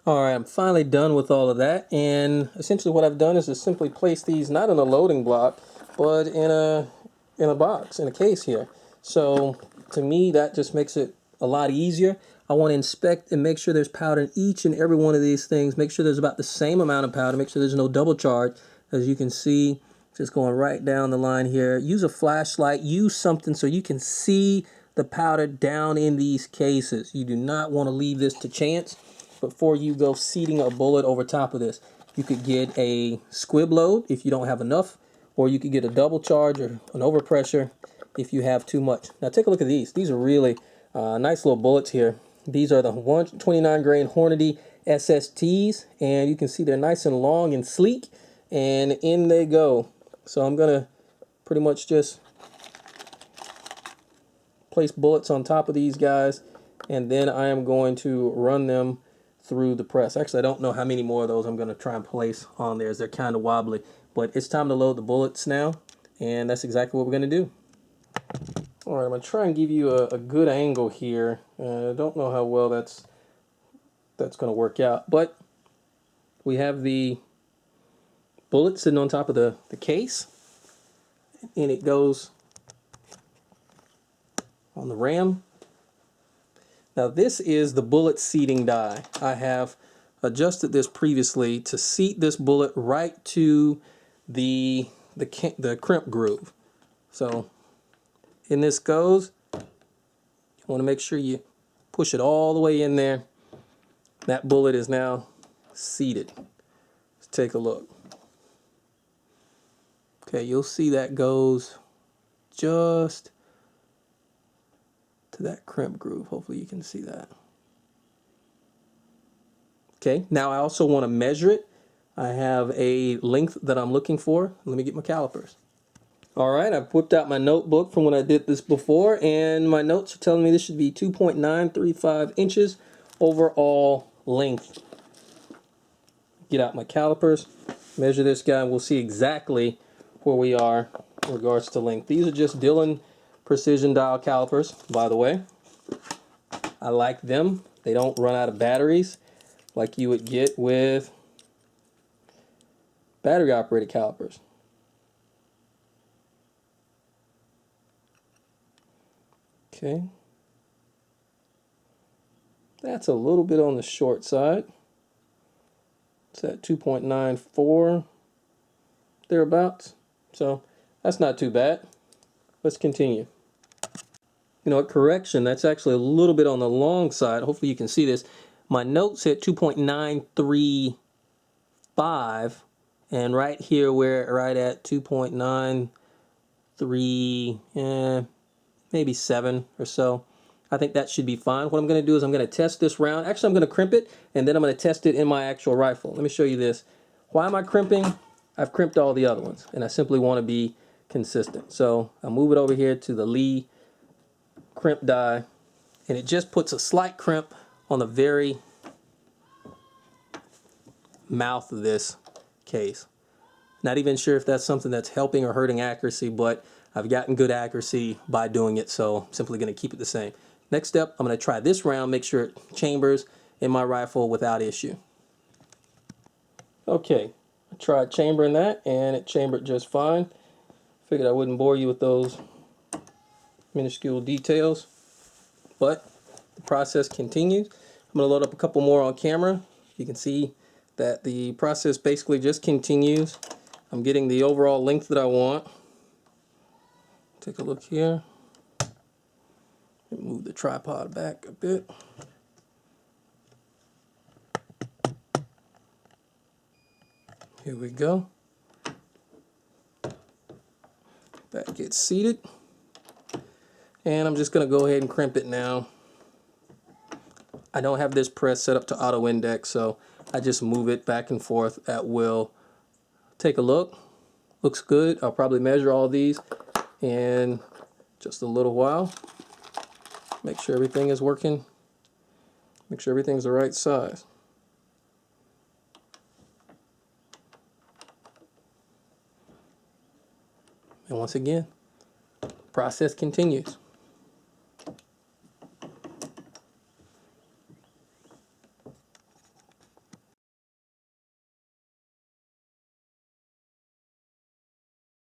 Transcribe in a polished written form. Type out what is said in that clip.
All right, I'm finally done with all of that, and essentially what I've done is just simply place these not in a loading block, but in a box, in a case here. So to me, that just makes it a lot easier. I want to inspect and make sure there's powder in each and every one of these things. Make sure there's about the same amount of powder. Make sure there's no double charge. As you can see, just going right down the line here. Use a flashlight. Use something so you can see the powder down in these cases. You do not want to leave this to chance before you go seating a bullet over top of this. You could get a squib load if you don't have enough, or you could get a double charge or an overpressure if you have too much. Now take a look at these. These are really nice little bullets here. These are the 129 grain Hornady SSTs, and you can see they're nice and long and sleek, and in they go. So I'm gonna pretty much just place bullets on top of these guys, and then I am going to run them through the press. Actually, I don't know how many more of those I'm going to try and place on there, as they're kind of wobbly. But it's time to load the bullets now, and that's exactly what we're going to do. All right, I'm going to try and give you a good angle here. I don't know how well that's going to work out, but we have the bullet sitting on top of the case, and it goes on the ram. Now this is the bullet seating die. I have adjusted this previously to seat this bullet right to the crimp groove. So in this goes. You want to make sure you push it all the way in there. That bullet is now seated. Let's take a look. Okay, you'll see that goes just to that crimp groove. Hopefully you can see that. Okay, now I also want to measure it. I have a length that I'm looking for. Let me get my calipers. All right, I've whipped out my notebook from when I did this before, and my notes are telling me this should be 2.935 inches overall length. Get out my calipers, measure this guy, and we'll see exactly where we are in regards to length. These are just Dillon precision dial calipers, by the way. I like them. They don't run out of batteries like you would get with battery operated calipers. Okay. That's a little bit on the short side. It's at 2.94 thereabouts. So that's not too bad. Let's continue. You know what, correction, that's actually a little bit on the long side. Hopefully you can see this. My notes hit 2.935, and right here we're right at 2.93, maybe 7 or so. I think that should be fine. What I'm going to do is I'm going to test this round. Actually, I'm going to crimp it, and then I'm going to test it in my actual rifle. Let me show you this. Why am I crimping? I've crimped all the other ones, and I simply want to be consistent. So I'll move it over here to the Lee crimp die, and it just puts a slight crimp on the very mouth of this case. Not even sure if that's something that's helping or hurting accuracy, but I've gotten good accuracy by doing it, so I'm simply going to keep it the same. Next step, I'm going to try this round, make sure it chambers in my rifle without issue. Okay, I tried chambering that, and it chambered just fine. Figured I wouldn't bore you with those minuscule details, but the process continues. I'm going to load up a couple more on camera. You can see that the process basically just continues. I'm getting the overall length that I want. Take a look here. Move the tripod back a bit. Here we go. That gets seated. And I'm just going to go ahead and crimp it now. I don't have this press set up to auto index, so I just move it back and forth at will. Take a look. Looks good. I'll probably measure all these in just a little while. Make sure everything is working. Make sure everything's the right size. And once again, process continues.